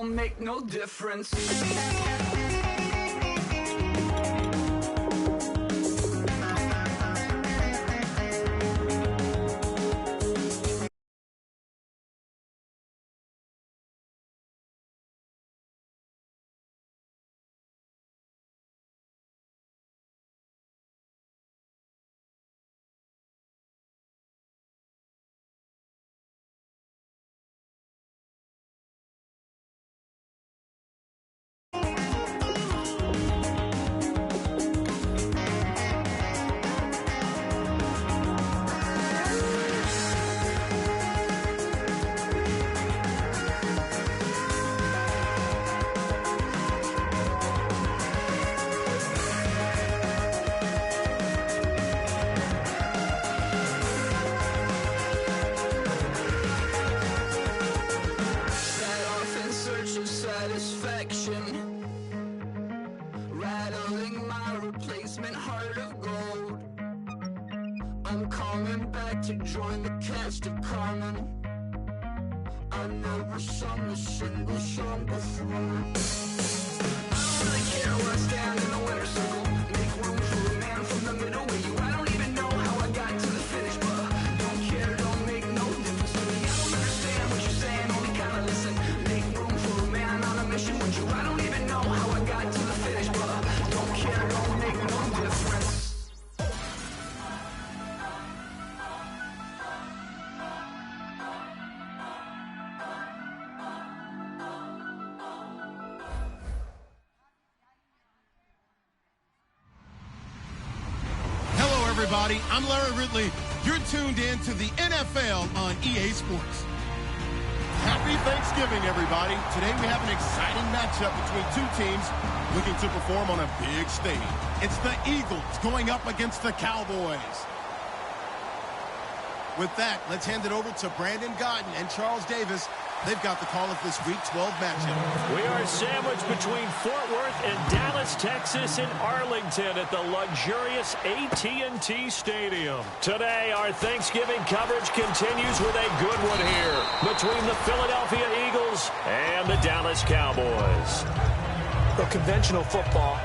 don't make no difference. Rattling my replacement heart of gold. I'm coming back to join the cast of Carmen. I never sung a single song before. I don't really care where I stand in the winner's circle. Make room for a man from the middle with you. I don't even know how I got to the finish, but don't care, don't make no difference to me. I don't understand what you're saying, only kinda listen. Make room for a man on a mission with you. I don't even know how I got to the finish, but don't care, don't make no difference. Everybody, I'm Larry Ridley. You're tuned in to the NFL on EA Sports. Happy Thanksgiving, everybody. Today we have an exciting matchup between two teams looking to perform on a big stage. It's the Eagles going up against the Cowboys. With that, let's hand it over to Brandon Godden and Charles Davis. They've got the call of this Week 12 matchup. We are sandwiched between Fort Worth and Dallas, Texas, and Arlington at the luxurious AT&T Stadium. Today, our Thanksgiving coverage continues with a good one here between the Philadelphia Eagles and the Dallas Cowboys. Well, conventional football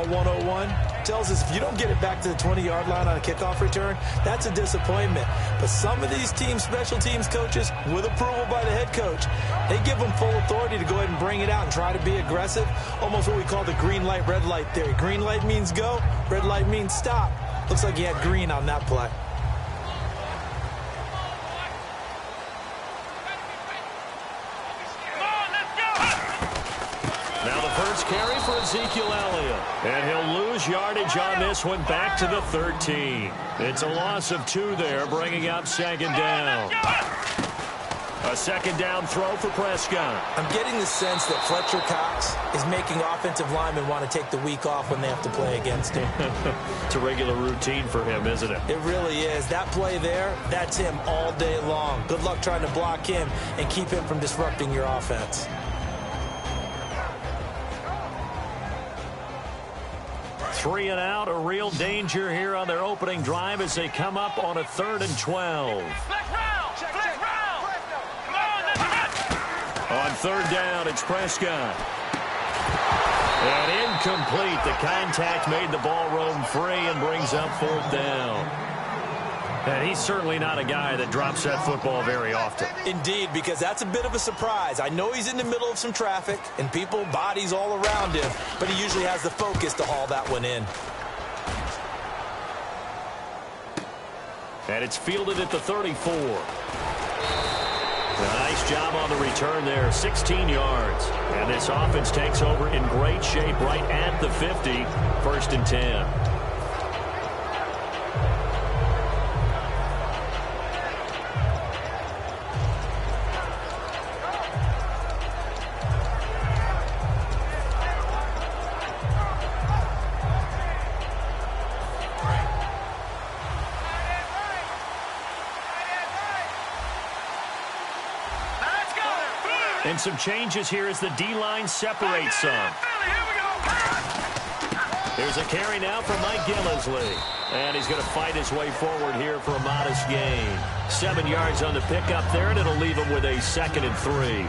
101, tells us if you don't get it back to the 20-yard line on a kickoff return, that's a disappointment. But some of these teams, special teams coaches, with approval by the head coach, they give them full authority to go ahead and bring it out and try to be aggressive, almost what we call the green light, red light theory. Green light means go, red light means stop. Looks like he had green on that play. Carry for Ezekiel Elliott. And he'll lose yardage on this one back to the 13. It's a loss of 2 there, bringing up second down. A second down throw for Prescott. I'm getting the sense that Fletcher Cox is making offensive linemen want to take the week off when they have to play against him. It's a regular routine for him, isn't it? It really is. That play there, that's him all day long. Good luck trying to block him and keep him from disrupting your offense. 3 and out, a real danger here on their opening drive as they come up on a 3rd and 12. On 3rd down, it's Prescott. And incomplete. The contact made the ball roam free and brings up 4th down. And he's certainly not a guy that drops that football very often. Indeed, because that's a bit of a surprise. I know he's in the middle of some traffic and people, bodies all around him, but he usually has the focus to haul that one in. And it's fielded at the 34. A nice job on the return there, 16 yards. And this offense takes over in great shape right at the 50, 1st and 10. And some changes here as the D-line separates some. There's a carry now for Mike Gillisley. And he's going to fight his way forward here for a modest gain. 7 yards on the pickup there, and it'll leave him with a 2nd and 3.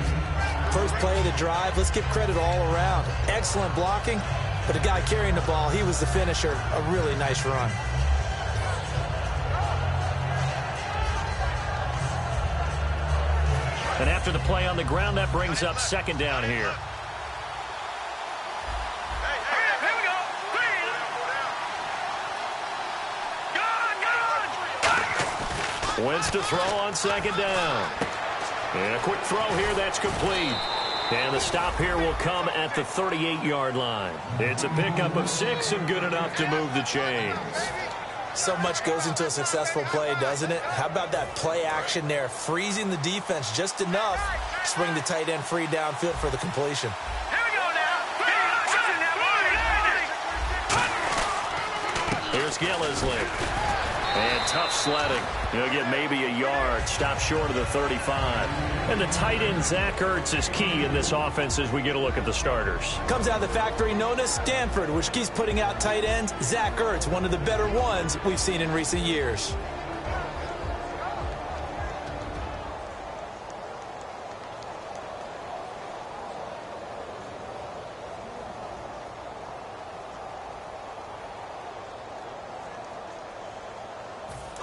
First play of the drive, let's give credit all around. Excellent blocking, but the guy carrying the ball, he was the finisher. A really nice run. And after the play on the ground, that brings up second down here. Wentz to throw on second down. And a quick throw here, that's complete. And the stop here will come at the 38-yard line. It's a pickup of 6 and good enough to move the chains. So much goes into a successful play, doesn't it? How about that play action there, freezing the defense just enough to swing the tight end free downfield for the completion. Here's Gillislee. And tough sledding. He'll get maybe a yard. Stop short of the 35. And the tight end, Zach Ertz, is key in this offense as we get a look at the starters. Comes out of the factory known as Stanford, which keeps putting out tight ends. Zach Ertz, one of the better ones we've seen in recent years.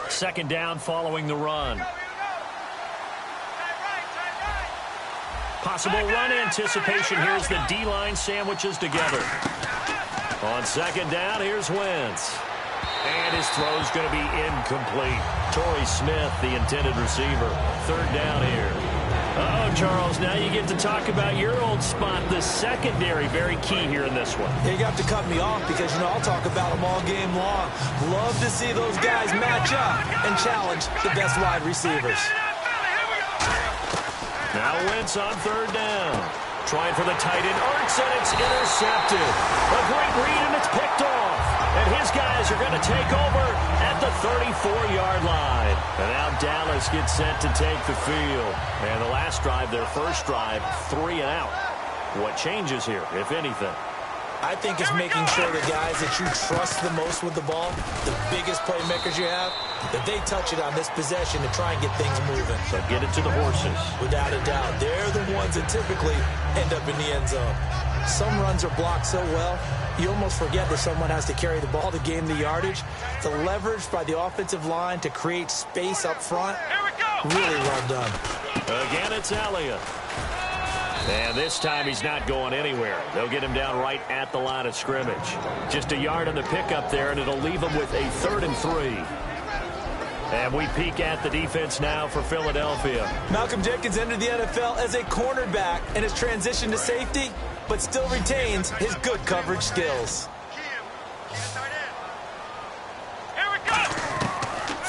Second down following the run. Possible run anticipation. Here's the D-line sandwiches together. On second down, here's Wentz. And his throw's going to be incomplete. Torrey Smith, the intended receiver. Third down here. Uh-oh, Charles, now you get to talk about your old spot, the secondary. Very key here in this one. You have to cut me off because, you know, I'll talk about them all game long. Love to see those guys match up and challenge the best wide receivers. Now Wentz on third down. Trying for the tight end, Ertz, and it's intercepted. A great read, and it's picked off. And his guys are going to take over at the 34-yard line. And now Dallas gets set to take the field. And the last drive, their first drive, 3 and out. What changes here, if anything? I think it's making sure the guys that you trust the most with the ball, the biggest playmakers you have, that they touch it on this possession to try and get things moving. So get it to the horses. Without a doubt. They're the ones that typically end up in the end zone. Some runs are blocked so well, you almost forget that someone has to carry the ball to gain the yardage. The leverage by the offensive line to create space up front, really well done. Again, it's Elliott. And this time he's not going anywhere. They'll get him down right at the line of scrimmage. Just a yard on the pickup there, and it'll leave him with a 3rd and 3. And we peek at the defense now for Philadelphia. Malcolm Jenkins entered the NFL as a cornerback and has transitioned to safety, but still retains his good coverage skills.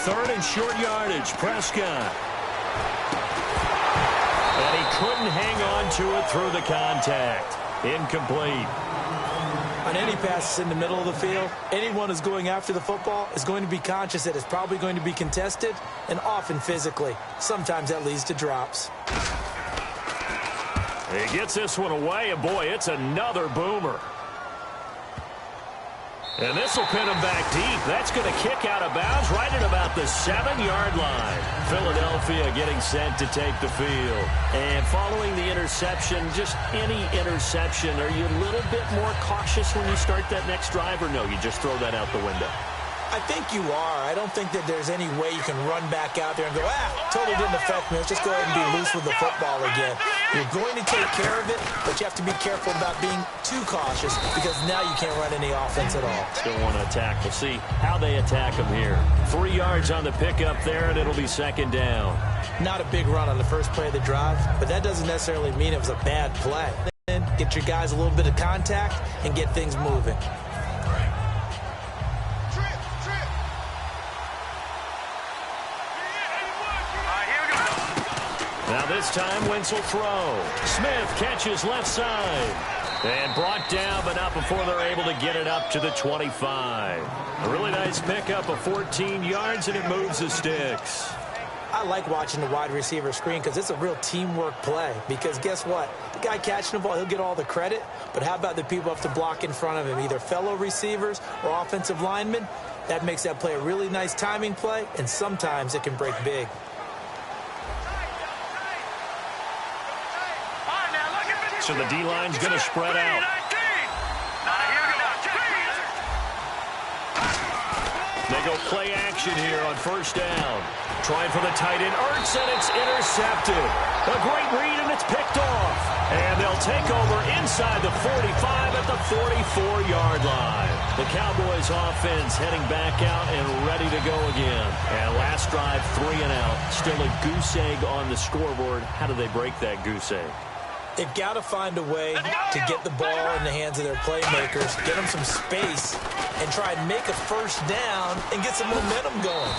Third and short yardage, Prescott. And he couldn't hang on to it through the contact. Incomplete. On any passes in the middle of the field, anyone who's going after the football is going to be conscious that it's probably going to be contested, and often physically. Sometimes that leads to drops. He gets this one away, and boy, it's another boomer. And this will pin him back deep. That's going to kick out of bounds right at about the 7-yard line. Philadelphia getting set to take the field. And following the interception, just any interception, are you a little bit more cautious when you start that next drive, or no, you just throw that out the window? I think you are. I don't think that there's any way you can run back out there and go, totally didn't affect me. Let's just go ahead and be loose with the football again. You're going to take care of it, but you have to be careful about being too cautious because now you can't run any offense at all. Still want to attack. We'll see how they attack him here. 3 yards on the pickup there, and it'll be second down. Not a big run on the first play of the drive, but that doesn't necessarily mean it was a bad play. Then get your guys a little bit of contact and get things moving. Now this time, Wentz will throw. Smith catches left side. And brought down, but not before they're able to get it up to the 25. A really nice pickup of 14 yards, and it moves the sticks. I like watching the wide receiver screen because it's a real teamwork play. Because guess what? The guy catching the ball, he'll get all the credit. But how about the people have to block in front of him, either fellow receivers or offensive linemen? That makes that play a really nice timing play, and sometimes it can break big. So the D-line's going to spread out. They go play action here on first down. Trying for the tight end, Ertz, and it's intercepted. A great read, and it's picked off. And they'll take over inside the 45 at the 44-yard line. The Cowboys offense heading back out and ready to go again. And last drive, 3 and out. Still a goose egg on the scoreboard. How do they break that goose egg? They've got to find a way to get the ball in the hands of their playmakers, get them some space, and try and make a first down and get some momentum going.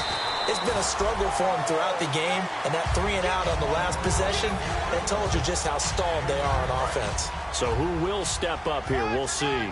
It's been a struggle for them throughout the game, and that 3 and out on the last possession, that told you just how stalled they are on offense. So who will step up here? We'll see.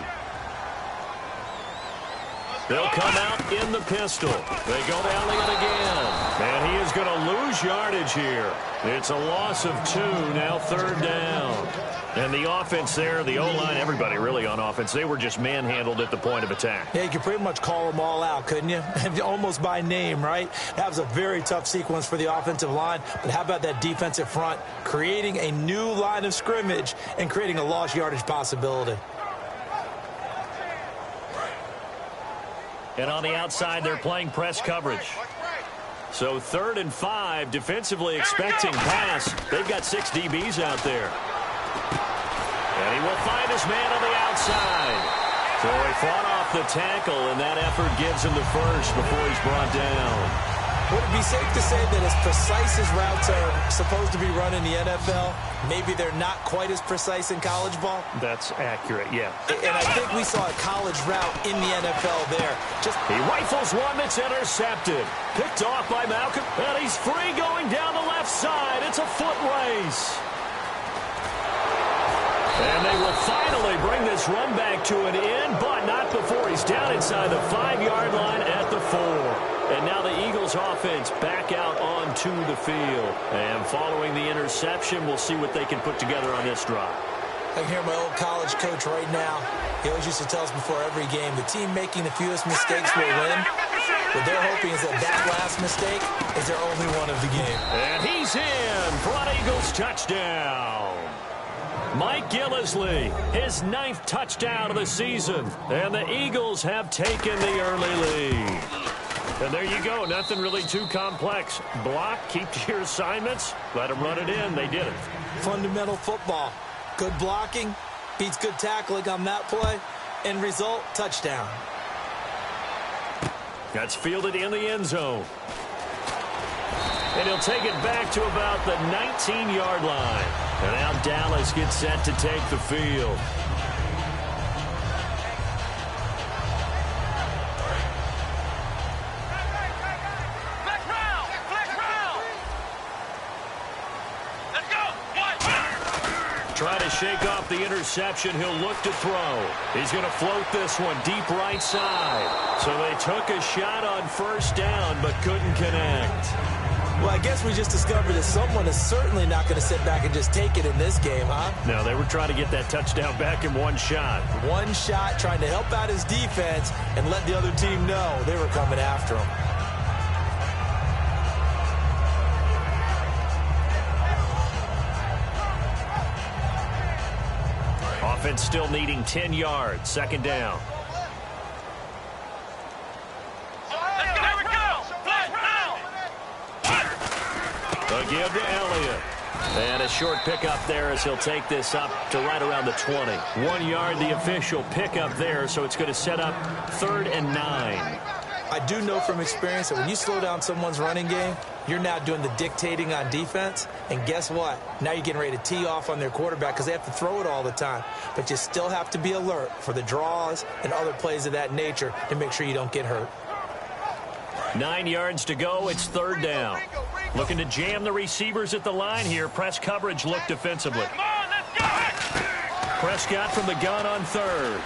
They'll come out in the pistol. They go to Elliott again. And he is going to lose yardage here. It's a loss of 2, now third down. And the offense there, the O-line, everybody really on offense, they were just manhandled at the point of attack. Yeah, you could pretty much call them all out, couldn't you? Almost by name, right? That was a very tough sequence for the offensive line. But how about that defensive front creating a new line of scrimmage and creating a lost yardage possibility? And on the outside, they're playing press coverage. So 3rd and 5, defensively expecting pass. They've got 6 DBs out there. And he will find his man on the outside. So he fought off the tackle, and that effort gives him the first before he's brought down. Would it be safe to say that as precise as routes are supposed to be run in the NFL, maybe they're not quite as precise in college ball? That's accurate, yeah. And I think we saw a college route in the NFL there. He rifles one that's intercepted. Picked off by Malcolm, and he's free going down the left side. It's a foot race. And they will finally bring this run back to an end, but not before he's down inside the 5-yard line at the 4. And now the Eagles offense back out onto the field. And following the interception, we'll see what they can put together on this drive. I can hear my old college coach right now. He always used to tell us before every game, the team making the fewest mistakes will win. What they're hoping is that last mistake is their only one of the game. And he's in for an Eagles touchdown. Mike Gillislee, his 9th touchdown of the season. And the Eagles have taken the early lead. And there you go. Nothing really too complex. Block, keep to your assignments, let them run it in. They did it. Fundamental football. Good blocking beats good tackling on that play. End result, touchdown. That's fielded in the end zone. And he'll take it back to about the 19-yard line. And now Dallas gets set to take the field. Try to shake off the interception. He'll look to throw. He's going to float this one deep right side. So they took a shot on first down but couldn't connect. Well, I guess we just discovered that someone is certainly not going to sit back and just take it in this game, huh? No, they were trying to get that touchdown back in one shot. One shot, trying to help out his defense and let the other team know they were coming after him. Offense still needing 10 yards. 2nd down. A give to Elliott. And a short pickup there as he'll take this up to right around the 20. 1 yard, the official pickup there, so it's going to set up 3rd and 9. I do know from experience that when you slow down someone's running game, you're now doing the dictating on defense. And guess what? Now you're getting ready to tee off on their quarterback because they have to throw it all the time. But you still have to be alert for the draws and other plays of that nature to make sure you don't get hurt. 9 yards to go. It's 3rd down. Looking to jam the receivers at the line here. Press coverage look defensively. Prescott from the gun on 3rd.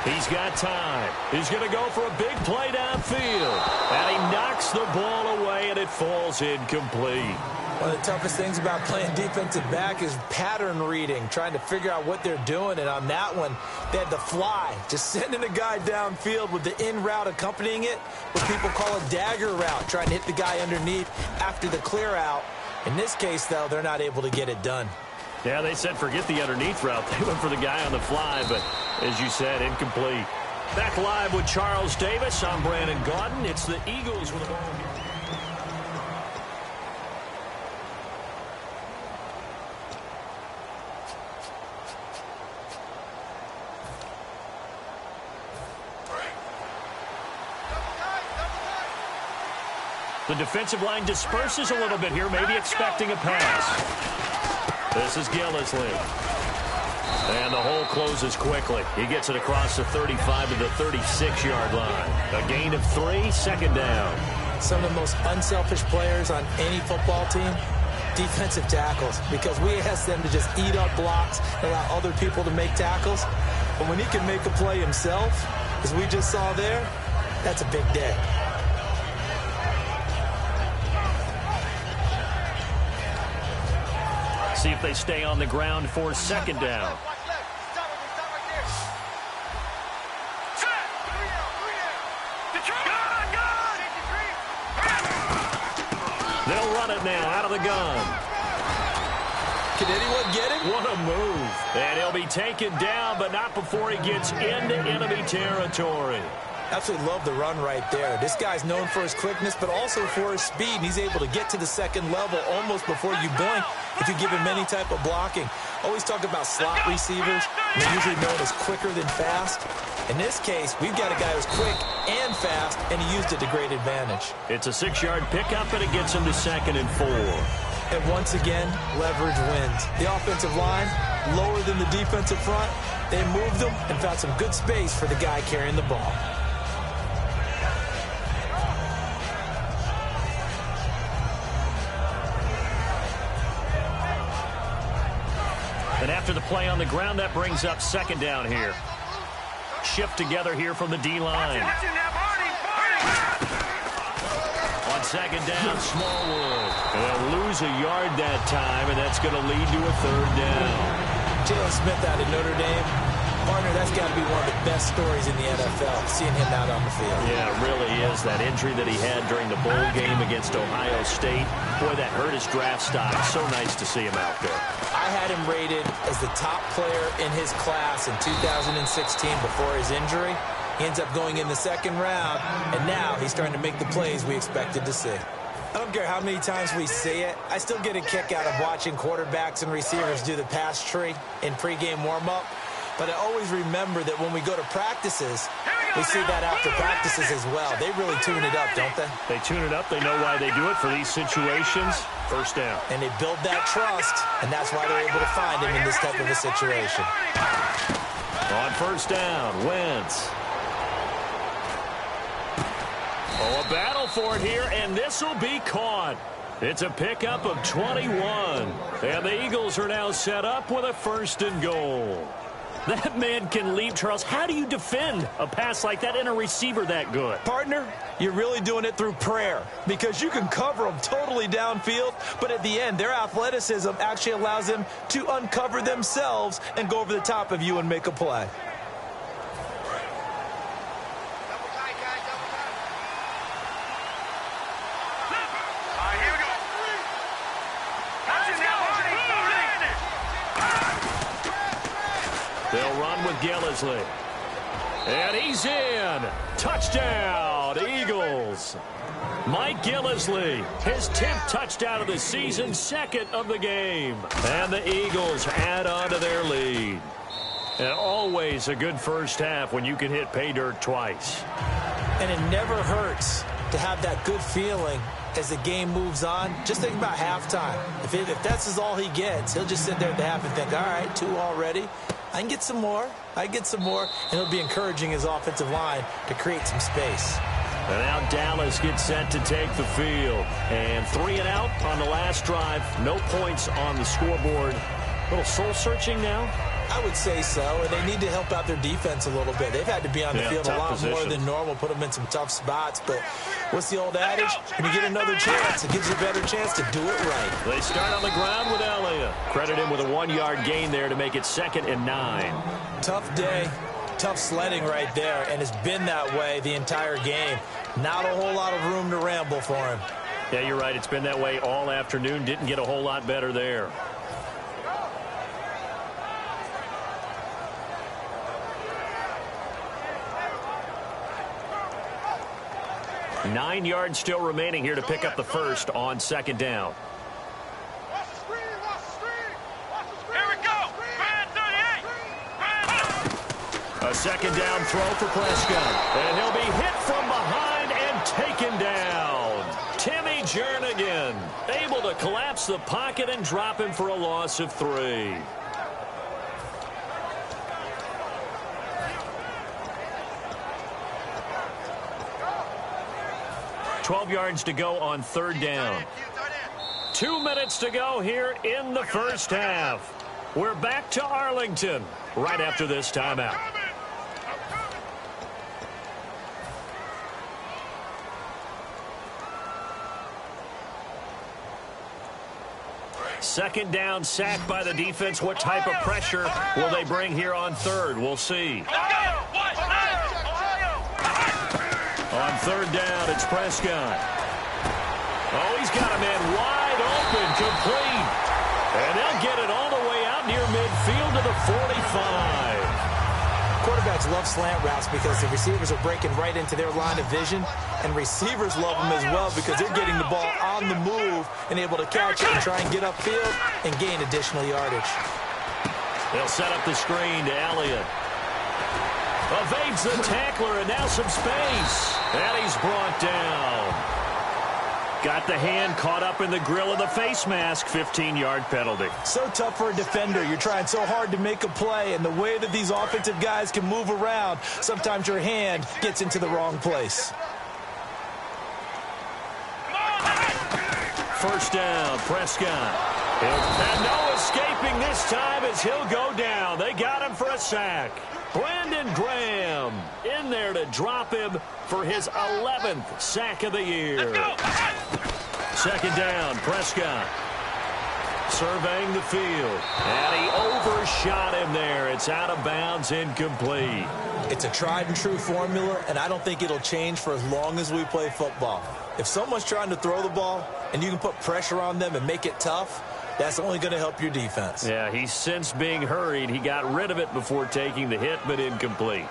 He's got time. He's going to go for a big play downfield. And he knocks the ball away, and it falls incomplete. One of the toughest things about playing defensive back is pattern reading, trying to figure out what they're doing. And on that one, they had the fly, just sending a guy downfield with the in route accompanying it, what people call a dagger route, trying to hit the guy underneath after the clear out. In this case, though, they're not able to get it done. Yeah, they said forget the underneath route. They went for the guy on the fly, but as you said, incomplete. Back live with Charles Davis. I'm Brandon Gaudin. It's the Eagles with the ball here. The defensive line disperses a little bit here, maybe expecting a pass. This is Gillisley. And the hole closes quickly. He gets it across the 35 to the 36-yard line. A gain of 3, second down. Some of the most unselfish players on any football team, defensive tackles, because we ask them to just eat up blocks and allow other people to make tackles. But when he can make a play himself, as we just saw there, that's a big day. See if they stay on the ground for second down. They'll run it now out of the gun. Can anyone get him? What a move. And he'll be taken down, but not before he gets into enemy territory. Absolutely love the run right there. This guy's known for his quickness, but also for his speed. And he's able to get to the second level almost before you blink if you give him any type of blocking. Always talk about slot receivers. They're usually known as quicker than fast. In this case, we've got a guy who's quick and fast, and he used it to great advantage. It's a 6-yard pickup, and it gets him to 2nd and 4. And once again, leverage wins. The offensive line, lower than the defensive front. They moved them and found some good space for the guy carrying the ball. And after the play on the ground, that brings up second down here. Shift together here from the D-line. On second down, Smallwood. And they'll lose a yard that time, and that's going to lead to a 3rd down. Jalen Smith out of Notre Dame. Partner, that's got to be one of the best stories in the NFL, seeing him out on the field. Yeah, it really is. That injury that he had during the bowl game against Ohio State, boy, that hurt his draft stock. So nice to see him out there. I had him rated as the top player in his class in 2016 before his injury. He ends up going in the 2nd round, and now he's starting to make the plays we expected to see. I don't care how many times we see it. I still get a kick out of watching quarterbacks and receivers do the pass tree in pregame warm-up. But I always remember that when we go to practices, we see that after practices as well. They really tune it up, don't they? They tune it up. They know why they do it for these situations. First down. And they build that trust, and that's why they're able to find him in this type of a situation. On first down, Wentz. Oh, a battle for it here, and this will be caught. It's a pickup of 21. And the Eagles are now set up with a 1st and goal. That man can leap, Charles. How do you defend a pass like that and a receiver that good? Partner, you're really doing it through prayer because you can cover them totally downfield, but at the end, their athleticism actually allows them to uncover themselves and go over the top of you and make a play. They'll run with Gillisley. And he's in. Touchdown, Eagles. Mike Gillisley, his 10th touchdown of the season, 2nd of the game. And the Eagles add on to their lead. And always a good first half when you can hit pay dirt twice. And it never hurts to have that good feeling as the game moves on. Just think about halftime. If that's all he gets, he'll just sit there at the half and think, all right, 2 already. I can get some more. And he'll be encouraging his offensive line to create some space. And now Dallas gets set to take the field. And 3 and out on the last drive. No points on the scoreboard. A little soul-searching now? I would say so, and they need to help out their defense a little bit. They've had to be on the field a lot more than normal, put them in some tough spots. But what's the old adage? When you get another chance, it gives you a better chance to do it right. They start on the ground with Elliott. Credit him with a 1-yard gain there to make it 2nd and 9. Tough day, tough sledding right there, and it's been that way the entire game. Not a whole lot of room to ramble for him. Yeah, you're right. It's been that way all afternoon. Didn't get a whole lot better there. 9 yards still remaining here to pick up the first on second down. A second down throw for Prescott. And he'll be hit from behind and taken down. Timmy Jernigan able to collapse the pocket and drop him for a loss of 3. $12 yards to go on third down. 2 minutes to go here in the first half. We're back to Arlington right after this timeout. Second down, sack by the defense. What type of pressure will they bring here on third? We'll see. On third down, it's Prescott. Oh, he's got a man wide open, complete. And they'll get it all the way out near midfield to the 45. Quarterbacks love slant routes because the receivers are breaking right into their line of vision, and receivers love them as well because they're getting the ball on the move and able to catch it and try and get upfield and gain additional yardage. They'll set up the screen to Elliott. Evades the tackler, and now some space. And he's brought down. Got the hand caught up in the grill of the face mask. 15-yard penalty. So tough for a defender. You're trying so hard to make a play, and the way that these offensive guys can move around, sometimes your hand gets into the wrong place. First down, Prescott. And no escaping this time as he'll go down. They got him for a sack. Brandon Graham in there to drop him for his 11th sack of the year. Second down, Prescott. Surveying the field. And he overshot him there. It's out of bounds, incomplete. It's a tried and true formula, and I don't think it'll change for as long as we play football. If someone's trying to throw the ball and you can put pressure on them and make it tough, that's only going to help your defense. Yeah, he's since being hurried. He got rid of it before taking the hit, but incomplete.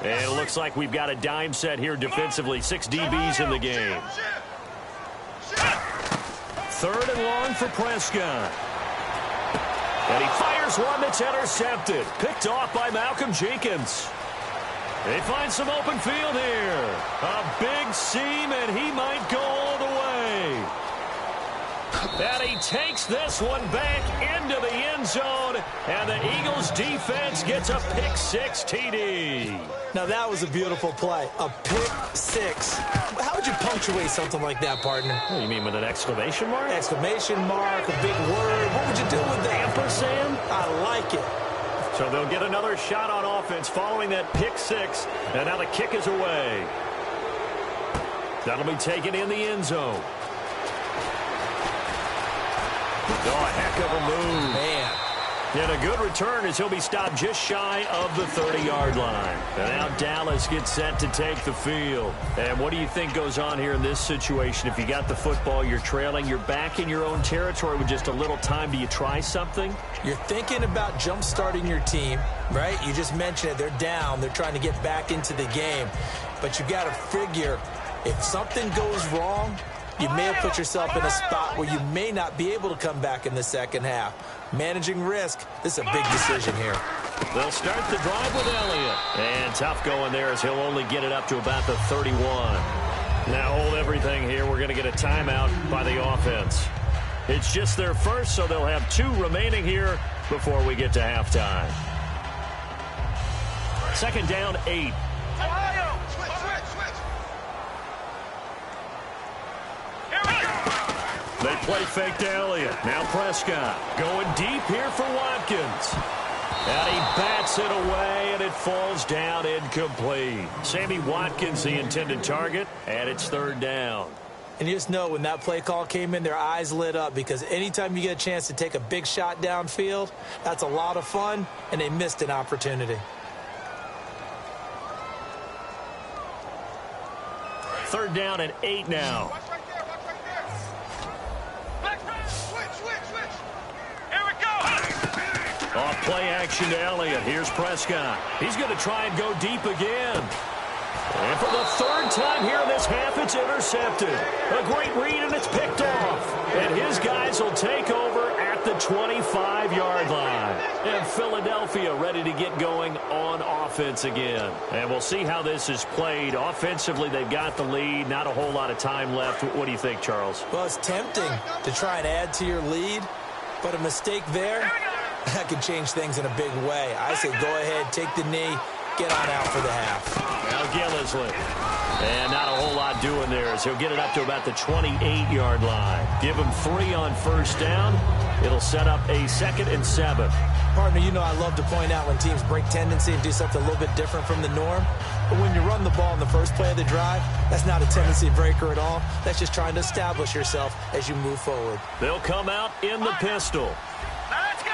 And it looks like we've got a dime set here defensively. 6 DBs in the game. Third and long for Prescott. And he fires one that's intercepted. Picked off by Malcolm Jenkins. They find some open field here. A big seam, and he might go all the way. And he takes this one back into the end zone, and the Eagles defense gets a pick-6 TD. Now, that was a beautiful play. A pick-6. How would you punctuate something like that, partner? What do you mean, with an exclamation mark? Exclamation mark, a big word. What would you do with that? Ampersand? I like it. So they'll get another shot on offense following that pick-6, and now the kick is away. That'll be taken in the end zone. Oh, a heck of a move. Man. And a good return as he'll be stopped just shy of the 30-yard line. And now Dallas gets set to take the field. And what do you think goes on here in this situation? If you got the football, you're trailing, you're back in your own territory with just a little time. Do you try something? You're thinking about jump-starting your team, right? You just mentioned it. They're down. They're trying to get back into the game. But you got to figure if something goes wrong, you may have put yourself in a spot where you may not be able to come back in the second half. Managing risk, this is a big decision here. They'll start the drive with Elliott. And tough going there as he'll only get it up to about the 31. Now hold everything here. We're going to get a timeout by the offense. It's just their first, so they'll have 2 remaining here before we get to halftime. Second down, 8. They play fake to Elliott. Now Prescott going deep here for Watkins. And he bats it away, and it falls down incomplete. Sammy Watkins, the intended target, and it's third down. And you just know when that play call came in, their eyes lit up because anytime you get a chance to take a big shot downfield, that's a lot of fun, and they missed an opportunity. Third down and 8 now. Play action to Elliott. Here's Prescott. He's going to try and go deep again. And for the third time here in this half, it's intercepted. A great read, and it's picked off. And his guys will take over at the 25-yard line. And Philadelphia ready to get going on offense again. And we'll see how this is played. Offensively, they've got the lead. Not a whole lot of time left. What do you think, Charles? Well, it's tempting to try and add to your lead, but a mistake there, that could change things in a big way. I say go ahead, take the knee, get on out for the half. Now Gillisley. And not a whole lot doing there as he'll get it up to about the 28-yard line. Give him 3 on first down. It'll set up a 2nd and 7. Partner, you know I love to point out when teams break tendency and do something a little bit different from the norm. But when you run the ball in the first play of the drive, that's not a tendency breaker at all. That's just trying to establish yourself as you move forward. They'll come out in the pistol. Let's go.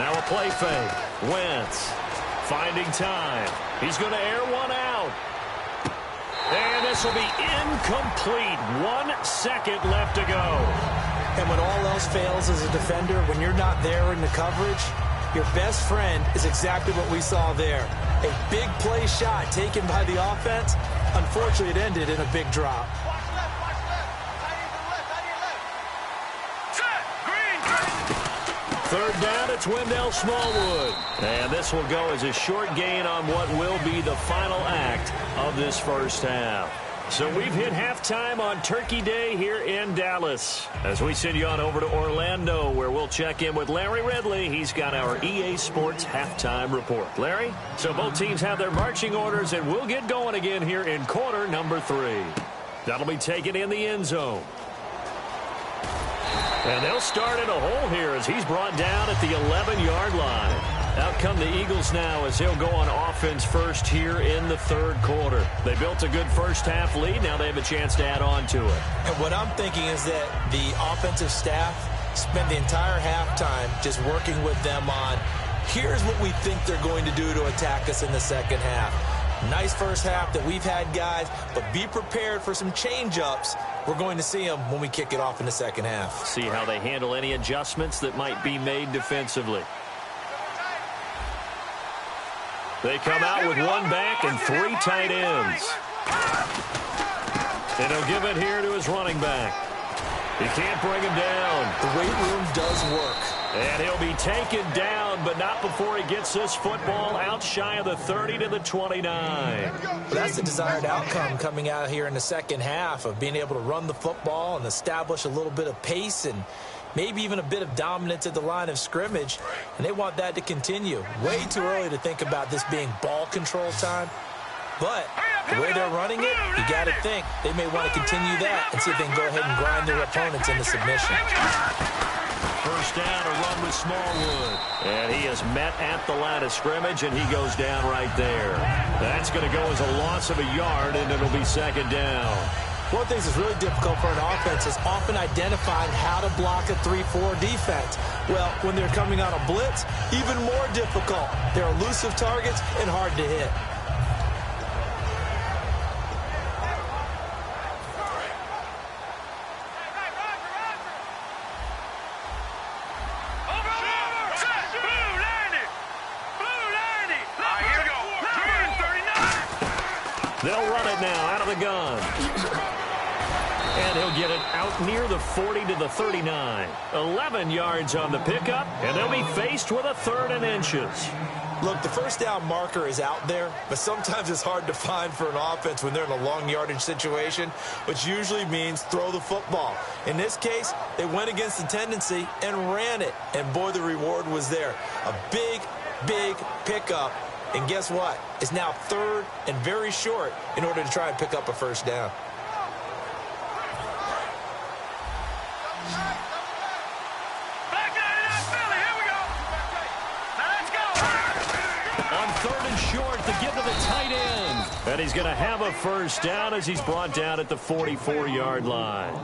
Now a play fake. Wentz finding time. He's going to air one out. And this will be incomplete. 1 second left to go. And when all else fails as a defender, when you're not there in the coverage, your best friend is exactly what we saw there. A big play shot taken by the offense. Unfortunately, it ended in a big drop. Third down, it's Wendell Smallwood. And this will go as a short gain on what will be the final act of this first half. So we've hit halftime on Turkey Day here in Dallas. As we send you on over to Orlando, where we'll check in with Larry Ridley. He's got our EA Sports halftime report. Larry? So both teams have their marching orders, and we'll get going again here in quarter number 3. That'll be taken in the end zone. And they'll start in a hole here as he's brought down at the 11-yard line. Out come the Eagles now as he'll go on offense first here in the third quarter. They built a good first half lead. Now they have a chance to add on to it. And what I'm thinking is that the offensive staff spent the entire halftime just working with them on, here's what we think they're going to do to attack us in the second half. Nice first half that we've had, guys, but be prepared for some change-ups. We're going to see them when we kick it off in the second half. See how they handle any adjustments that might be made defensively. They come out with 1 back and 3 tight ends. And he'll give it here to his running back. He can't bring him down. The weight room does work. And he'll be taken down, but not before he gets this football out shy of the 30 to the 29. Well, that's the desired outcome coming out here in the second half of being able to run the football and establish a little bit of pace and maybe even a bit of dominance at the line of scrimmage. And they want that to continue. Way too early to think about this being ball control time. But the way they're running it, you got to think they may want to continue that and see if they can go ahead and grind their opponents into submission. First down, a run with Smallwood. And he is met at the line of scrimmage, and he goes down right there. That's going to go as a loss of a yard, and it'll be second down. One of the things that's really difficult for an offense is often identifying how to block a 3-4 defense. Well, when they're coming on a blitz, even more difficult. They're elusive targets and hard to hit. They'll run it now out of the gun. And he'll get it out near the 40 to the 39. 11 yards on the pickup, and they'll be faced with a 3rd and inches. Look, the first down marker is out there, but sometimes it's hard to find for an offense when they're in a long yardage situation, which usually means throw the football. In this case, they went against the tendency and ran it, and boy, the reward was there. A big, big pickup. And guess what? It's now 3rd and very short in order to try and pick up a first down. On 3rd and short, the give to the tight end. And he's going to have a first down as he's brought down at the 44-yard line.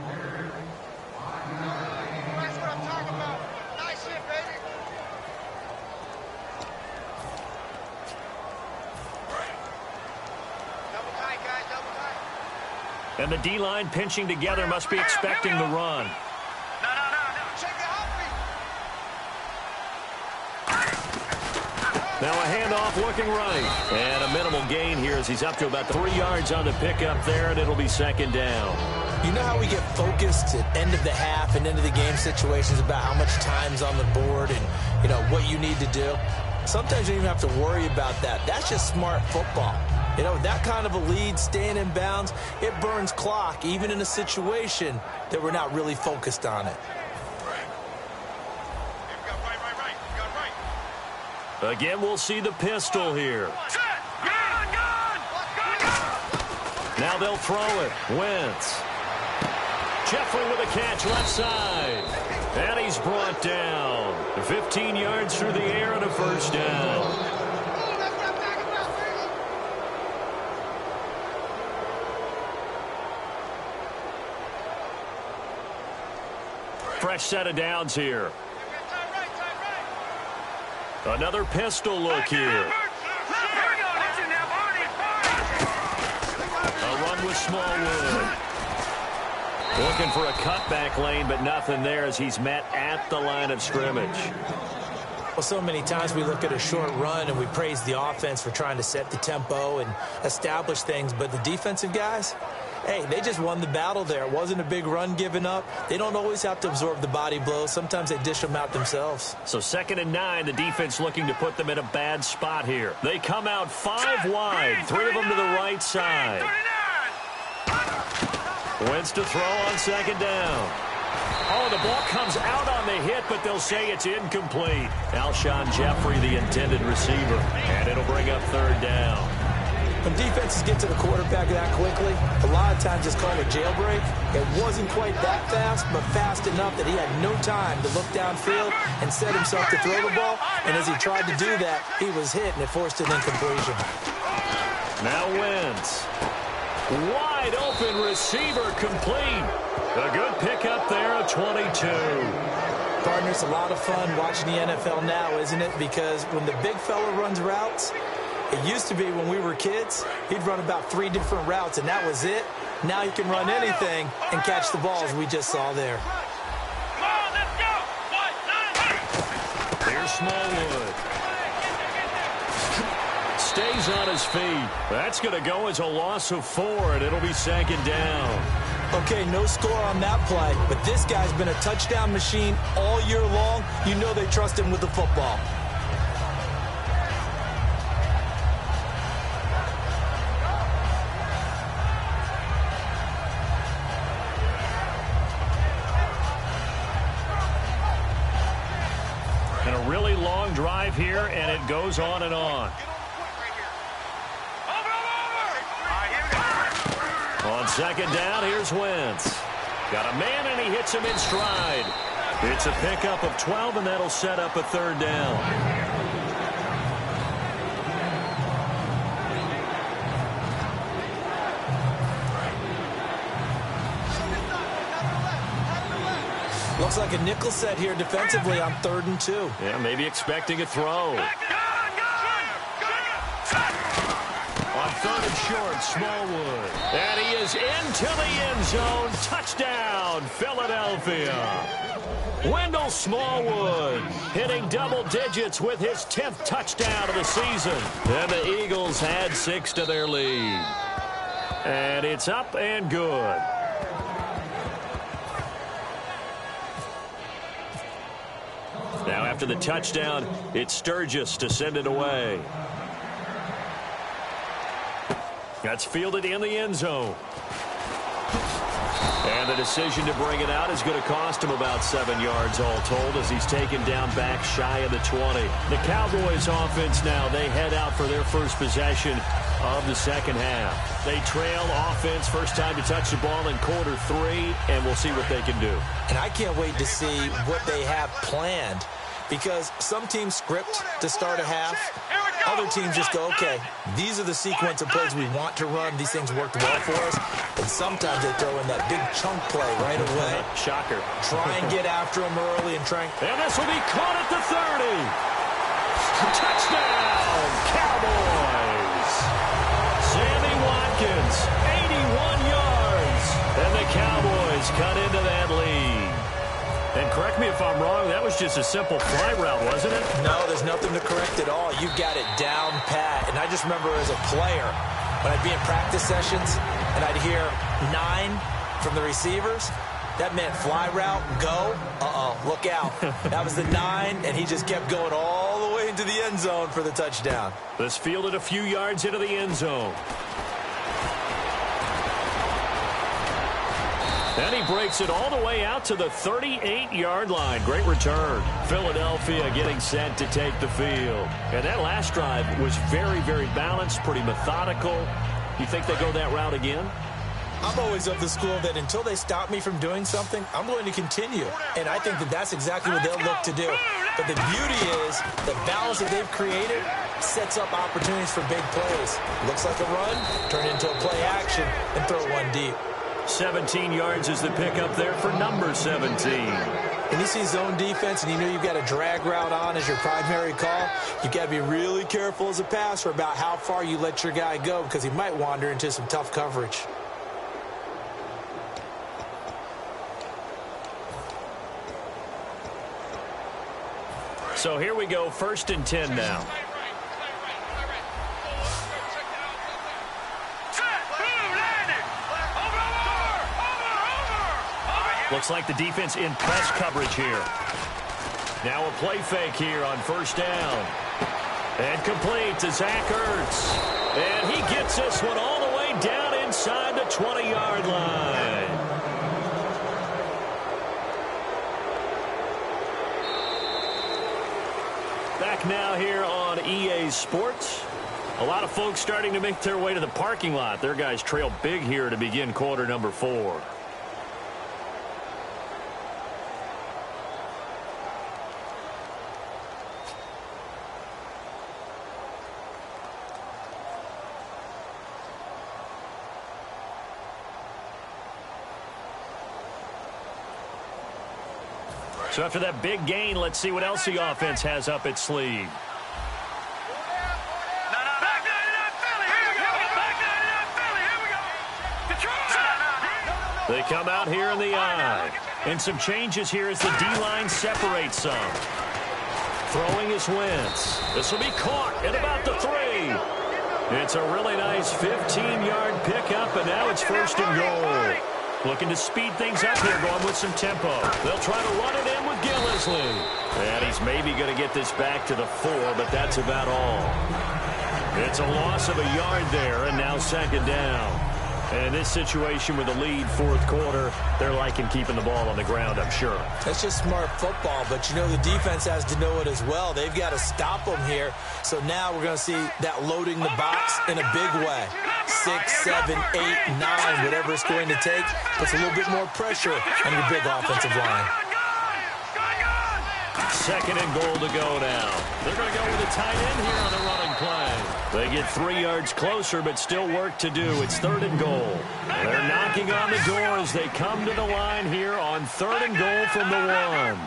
And the D-line pinching together must be expecting the run. No. Check the heartbeat. Now a handoff looking right. And a minimal gain here as he's up to about 3 yards on the pickup there, and it'll be second down. You know how we get focused at end of the half and end of the game situations about how much time's on the board and, you know, what you need to do? Sometimes you don't even have to worry about that. That's just smart football. You know, that kind of a lead, staying in bounds, it burns clock, even in a situation that we're not really focused on it. Again, we'll see the pistol here. Now they'll throw it. Wentz. Jeffrey with a catch left side. And he's brought down. 15 yards through the air and a first down. Fresh set of downs here. Another pistol look here. A run with Smallwood. Looking for a cutback lane, but nothing there as he's met at the line of scrimmage. Well, so many times we look at a short run and we praise the offense for trying to set the tempo and establish things, but the defensive guys, hey, they just won the battle there. It wasn't a big run given up. They don't always have to absorb the body blows. Sometimes they dish them out themselves. So 2nd and 9, the defense looking to put them in a bad spot here. They come out 5 wide, 3 of them to the right side. Wentz to throw on 2nd down. Oh, the ball comes out on the hit, but they'll say it's incomplete. Alshon Jeffrey, the intended receiver, and it'll bring up 3rd down. When defenses get to the quarterback that quickly, a lot of times it's called a jailbreak. It wasn't quite that fast, but fast enough that he had no time to look downfield and set himself to throw the ball. And as he tried to do that, he was hit, and it forced an incompletion. Now Wentz. Wide open receiver complete. A good pickup there at 22. Partner, it's a lot of fun watching the NFL now, isn't it? Because when the big fella runs routes, it used to be when we were kids, he'd run about 3 different routes, and that was it. Now he can run anything and catch the balls we just saw there. Here's Smallwood. Stays on his feet. That's going to go as a loss of 4, and it'll be 2nd down. Okay, no score on that play, but this guy's been a touchdown machine all year long. You know they trust him with the football. And a really long drive here, and it goes on and on. On 2nd down, here's Wentz. Got a man, and he hits him in stride. It's a pickup of 12, and that'll set up a 3rd down. Looks like a nickel set here defensively on 3rd and 2. Yeah, maybe expecting a throw. On 3rd and short, Smallwood. And he is into the end zone. Touchdown, Philadelphia. Wendell Smallwood hitting double digits with his 10th touchdown of the season. And the Eagles add 6 to their lead. And it's up and good. Now after the touchdown, it's Sturgis to send it away. That's fielded in the end zone. And the decision to bring it out is going to cost him about 7 yards all told as he's taken down back shy of the 20. The Cowboys offense now, they head out for their first possession of the 2nd half. They trail offense, first time to touch the ball in quarter 3, and we'll see what they can do. And I can't wait to see what they have planned, because some teams script to start a half. Other teams just go, okay, these are the sequence of plays we want to run. These things worked well for us. And sometimes they throw in that big chunk play right away. Shocker. Try and get after them early and try. And this will be caught at the 30. Touchdown, Cowboys. Sammy Watkins, 81 yards. And the Cowboys cut into that lead. And correct me if I'm wrong, that was just a simple fly route, wasn't it? No, there's nothing to correct at all. You got it down pat. And I just remember as a player, when I'd be in practice sessions and I'd hear 9 from the receivers, that meant fly route, go, look out. That was the 9, and he just kept going all the way into the end zone for the touchdown. This fielded a few yards into the end zone. And he breaks it all the way out to the 38-yard line. Great return. Philadelphia getting set to take the field. And that last drive was very, very balanced, pretty methodical. You think they go that route again? I'm always of the school that until they stop me from doing something, I'm going to continue. And I think that that's exactly what they'll look to do. But the beauty is the balance that they've created sets up opportunities for big plays. Looks like a run, turn into a play action, and throw one deep. 17 yards is the pickup there for number 17. When you see zone defense and you know you've got a drag route on as your primary call, you've got to be really careful as a passer about how far you let your guy go because he might wander into some tough coverage. So here we go, 1st and 10 now. Looks like the defense in press coverage here. Now a play fake here on 1st down. And complete to Zach Ertz. And he gets this one all the way down inside the 20-yard line. Back now here on EA Sports. A lot of folks starting to make their way to the parking lot. Their guys trail big here to begin quarter number 4. So after that big gain, let's see what else the offense has up its sleeve. They come out here in the eye. And some changes here as the D-line separates some. Throwing is Wentz. This will be caught at about the 3. It's a really nice 15-yard pickup, and now it's 1st and goal. Looking to speed things up here, going with some tempo. They'll try to run it in with Gillislee. And he's maybe going to get this back to the 4, but that's about all. It's a loss of a yard there, and now 2nd down. And in this situation with the lead 4th quarter, they're liking keeping the ball on the ground, I'm sure. That's just smart football, but you know the defense has to know it as well. They've got to stop them here. So now we're going to see that loading the box in a big way. 6, 7, 8, 9, whatever it's going to take, puts a little bit more pressure on your big offensive line. 2nd and goal to go now. They're going to go with a tight end here on the running play. They get 3 yards closer, but still work to do. It's 3rd and goal. They're knocking on the door as they come to the line here on 3rd and goal from the 1.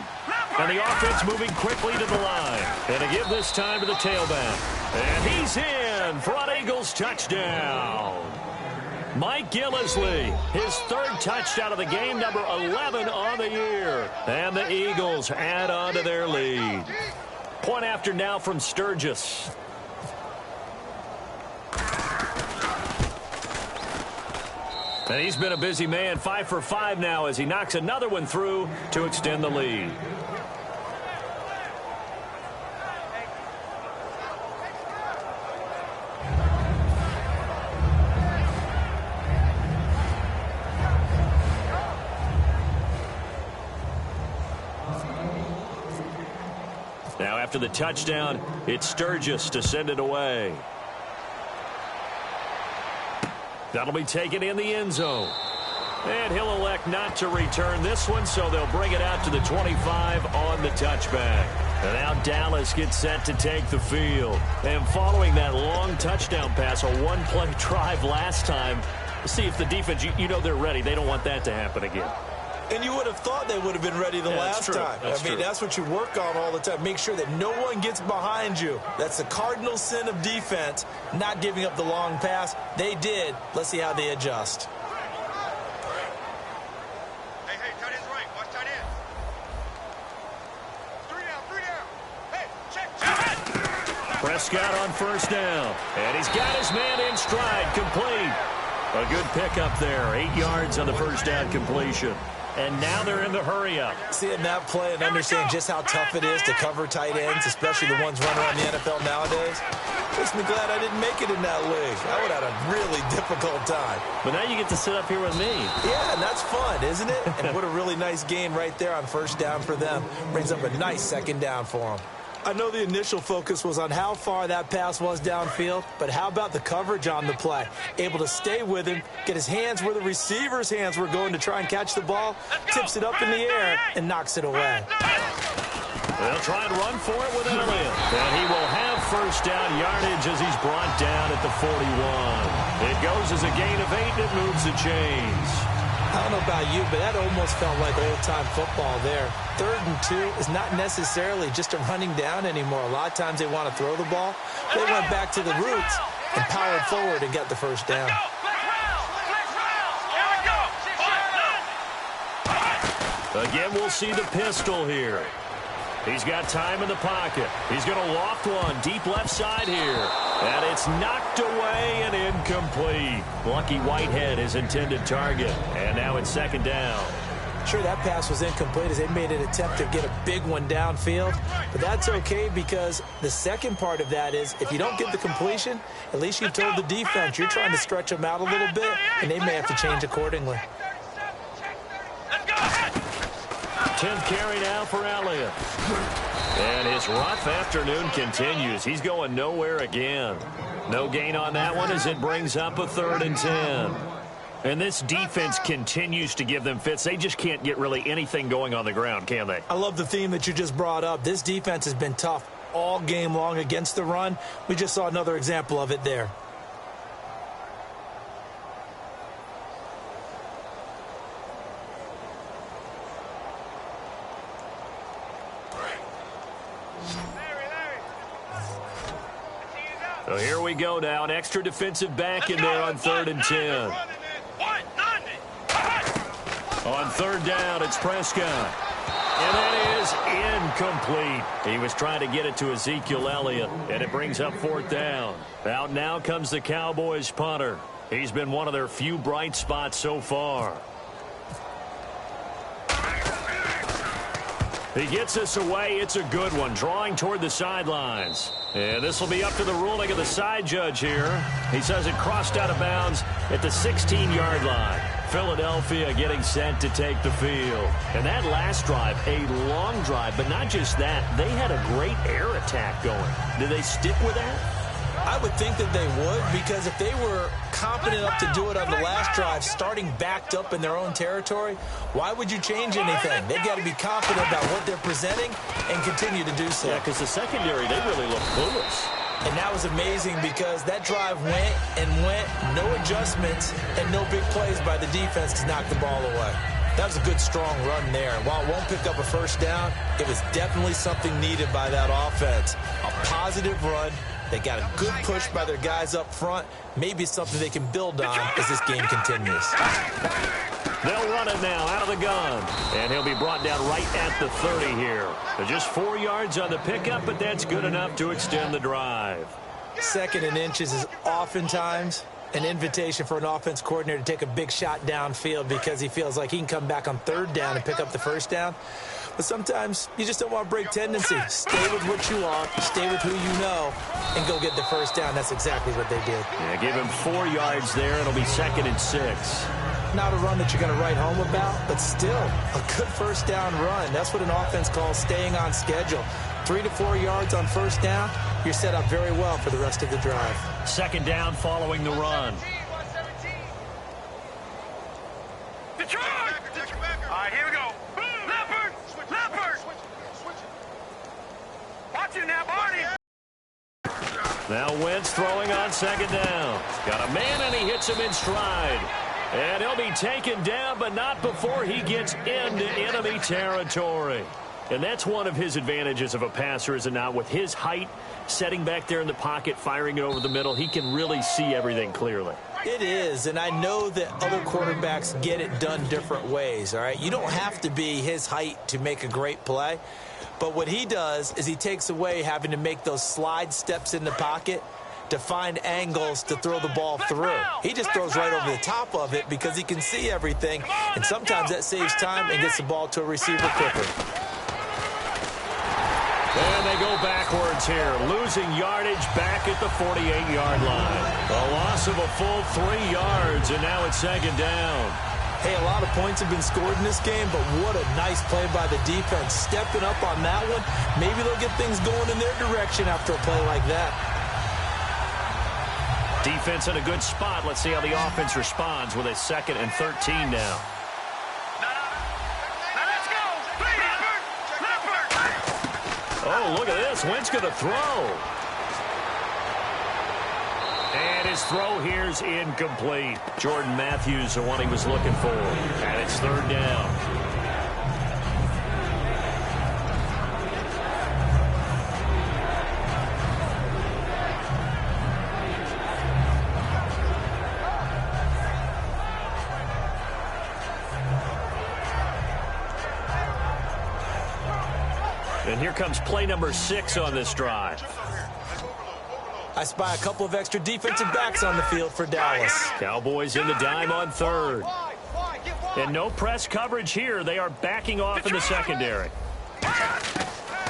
And the offense moving quickly to the line. And to give this time to the tailback. And he's in for an Eagles touchdown. Mike Gillislee, his 3rd touchdown of the game, number 11 on the year. And the Eagles add on to their lead. Point after now from Sturgis. And he's been a busy man, 5 for 5 now as he knocks another one through to extend the lead. Now after the touchdown, it's Sturgis to send it away. That'll be taken in the end zone. And he'll elect not to return this one, so they'll bring it out to the 25 on the touchback. And now Dallas gets set to take the field. And following that long touchdown pass, a one-play drive last time, see if the defense, you know they're ready. They don't want that to happen again. And you would have thought they would have been ready the last time. I mean, that's what you work on all the time. Make sure that no one gets behind you. That's the cardinal sin of defense, not giving up the long pass. They did. Let's see how they adjust. Hey, tight end's right. Watch tight end. Prescott on first down. And he's got his man in stride, complete. A good pickup there. 8 yards on the first down completion. And now they're in the hurry-up. Seeing that play and understand just how tough it is to cover tight ends, especially the ones running around the NFL nowadays, makes me glad I didn't make it in that league. I would have had a really difficult time. But now you get to sit up here with me. Yeah, and that's fun, isn't it? And what a really nice gain right there on first down for them. Brings up a nice second down for them. I know the initial focus was on how far that pass was downfield, but how about the coverage on the play? Able to stay with him, get his hands where the receiver's hands were going to try and catch the ball, tips it up in the air, and knocks it away. They'll try and run for it with Elliott. And he will have first down yardage as he's brought down at the 41. It goes as a gain of 8, and it moves the chains. I don't know about you, but that almost felt like old-time football there. 3rd and 2 is not necessarily just a running down anymore. A lot of times they want to throw the ball. They went back to the roots and powered forward and got the first down. Again, we'll see the pistol here. He's got time in the pocket. He's going to loft one deep left side here. And it's knocked away and incomplete. Lucky Whitehead, his intended target. And now it's second down. Sure, that pass was incomplete as they made an attempt to get a big one downfield. But that's okay because the second part of that is if you don't get the completion, at least you've told the defense you're trying to stretch them out a little bit, and they may have to change accordingly. 10th carry now for Elliott. And his rough afternoon continues. He's going nowhere again. No gain on that one as it brings up a 3rd and 10. And this defense continues to give them fits. They just can't get really anything going on the ground, can they? I love the theme that you just brought up. This defense has been tough all game long against the run. We just saw another example of it there. So here we go now. An extra defensive back in there on 3rd and 10. On 3rd down, it's Prescott. And that is incomplete. He was trying to get it to Ezekiel Elliott, and it brings up 4th down. Out now comes the Cowboys punter. He's been one of their few bright spots so far. He gets us away. It's a good one, drawing toward the sidelines. And this will be up to the ruling of the side judge here. He says it crossed out of bounds at the 16-yard line. Philadelphia getting set to take the field. And that last drive, a long drive, but not just that. They had a great air attack going. Did they stick with that? I would think that they would, because if they were confident enough to do it on the last drive, starting backed up in their own territory, why would you change anything? They've got to be confident about what they're presenting and continue to do so. Yeah, because the secondary, they really look clueless. And that was amazing because that drive went and went, no adjustments, and no big plays by the defense to knock the ball away. That was a good, strong run there. And while it won't pick up a first down, it was definitely something needed by that offense. A positive run. They got a good push by their guys up front. Maybe something they can build on as this game continues. They'll run it now out of the gun. And he'll be brought down right at the 30 here. They're just 4 yards on the pickup, but that's good enough to extend the drive. 2nd and inches is oftentimes an invitation for an offense coordinator to take a big shot downfield because he feels like he can come back on 3rd down and pick up the first down. But sometimes you just don't want to break tendency. Stay with what you are, stay with who you know, and go get the first down. That's exactly what they did. Yeah, give him 4 yards there. It'll be 2nd and 6. Not a run that you're going to write home about, but still a good first down run. That's what an offense calls staying on schedule. 3 to 4 yards on first down, you're set up very well for the rest of the drive. 2nd down following the run. All right, here we go. Leopard! Leopard! Watch it now, Barney! Now Wentz throwing on 2nd down. Got a man, and he hits him in stride. And he'll be taken down, but not before he gets into enemy territory. And that's one of his advantages of a passer, is it not? With his height, setting back there in the pocket, firing it over the middle, he can really see everything clearly. It is, and I know that other quarterbacks get it done different ways, all right? You don't have to be his height to make a great play, But what he does is he takes away having to make those slide steps in the pocket to find angles to throw the ball through. He just throws right over the top of it because he can see everything, and sometimes that saves time and gets the ball to a receiver quicker. And they go backwards here, losing yardage back at the 48-yard line. A loss of a full 3 yards, and now it's second down. Hey, a lot of points have been scored in this game, but what a nice play by the defense. Stepping up on that one, maybe they'll get things going in their direction after a play like that. Defense in a good spot. Let's see how the offense responds with a 2nd and 13 now. Oh, look at this. Wentz going to throw. And his throw here's incomplete. Jordan Matthews, the one he was looking for. And it's 3rd down. And here comes play number 6 on this drive. I spy a couple of extra defensive backs on the field for Dallas. Cowboys in the dime on 3rd. And no press coverage here. They are backing off in the secondary.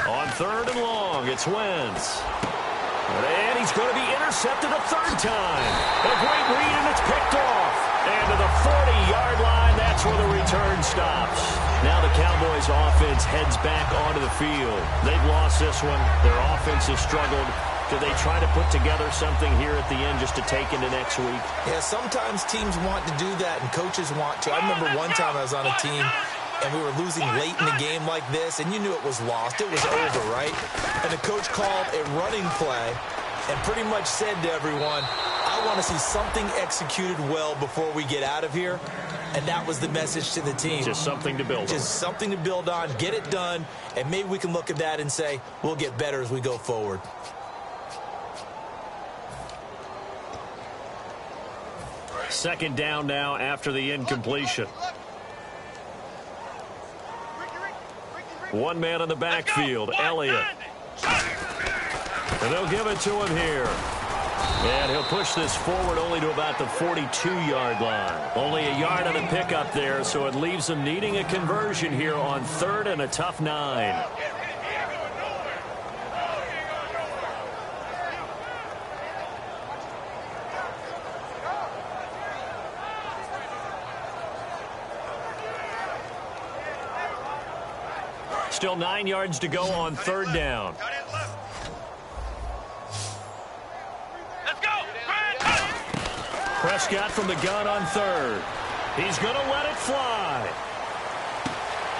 On 3rd and long, it's Wentz. And he's going to be intercepted a 3rd time. A great read, and it's picked off. And to the 40-yard line, that's where the return stops. Now the Cowboys offense heads back onto the field. They've lost this one. Their offense has struggled. Do they try to put together something here at the end just to take into next week? Yeah, sometimes teams want to do that and coaches want to. I remember one time I was on a team and we were losing late in the game like this, and you knew it was lost. It was over, right? And the coach called a running play and pretty much said to everyone, I want to see something executed well before we get out of here. And that was the message to the team. Just something to build on. Just something to build on, get it done, and maybe we can look at that and say, we'll get better as we go forward. Second down now after the incompletion. One man in the backfield, Elliott. And they'll give it to him here. And he'll push this forward only to about the 42-yard line. Only a yard on the pickup there, so it leaves them needing a conversion here on 3rd and a tough 9. Still 9 yards to go on 3rd down. Let's go. Prescott from the gun on 3rd. He's going to let it fly.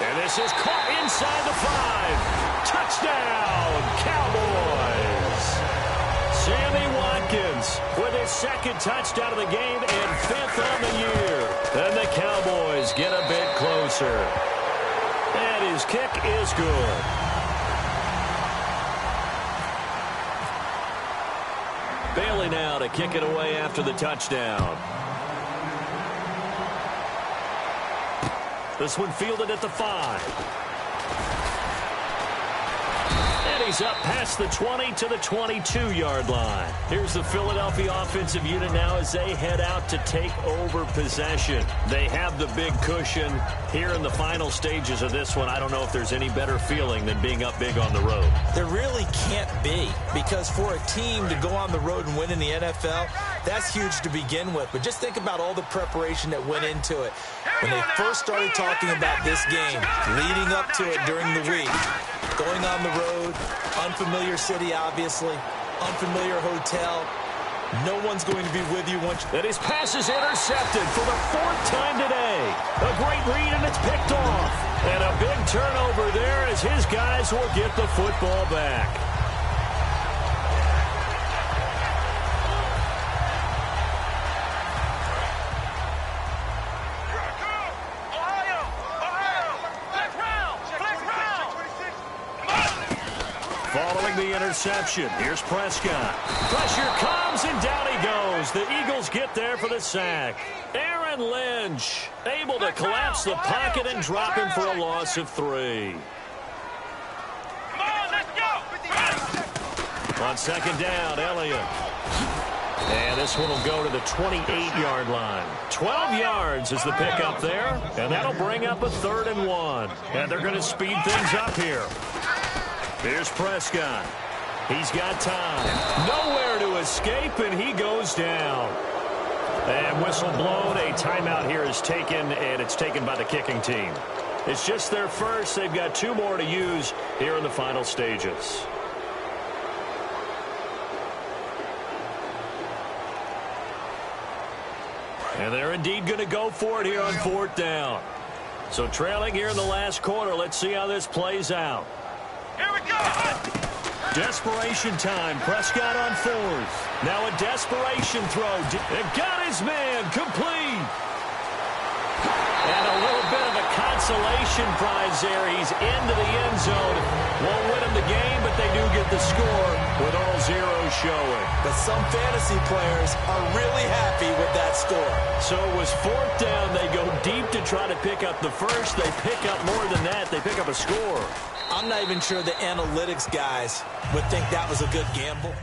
And this is caught inside the 5. Touchdown, Cowboys. Sammy Watkins with his 2nd touchdown of the game and 5th on the year. And the Cowboys get a bit closer. And his kick is good. Bailey now to kick it away after the touchdown. This one fielded at the 5. And he's up past the 20 to the 22-yard line. Here's the Philadelphia offensive unit now as they head out to take over possession. They have the big cushion here in the final stages of this one. I don't know if there's any better feeling than being up big on the road. There really can't be, because for a team to go on the road and win in the NFL, that's huge to begin with. But just think about all the preparation that went into it. When they first started talking about this game, leading up to it during the week, going on the road, unfamiliar city, obviously, unfamiliar hotel. No one's going to be with you once. And his pass is intercepted for the 4th time today. A great read, and it's picked off. And a big turnover there as his guys will get the football back. Following the interception, here's Prescott. Pressure comes, and down he goes. The Eagles get there for the sack. Aaron Lynch able to collapse the pocket and drop him for a loss of 3. On second down, Elliott. And this one will go to the 28-yard line. 12 yards is the pickup there, and that'll bring up a 3rd and 1. And they're going to speed things up here. Here's Prescott. He's got time. Nowhere to escape, and he goes down. And whistle blown. A timeout here is taken, and it's taken by the kicking team. It's just their first. They've got 2 more to use here in the final stages. And they're indeed going to go for it here on 4th down. So trailing here in the last quarter. Let's see how this plays out. Here we go! Desperation time. Prescott on 4th. Now a desperation throw. It got his man. Complete. And a little bit of a consolation prize there. He's into the end zone. Won't win him the game, but they do get the score with all zeros showing. But some fantasy players are really happy with that score. So it was 4th down. They go deep to try to pick up the first. They pick up more than that. They pick up a score. I'm not even sure the analytics guys would think that was a good gamble.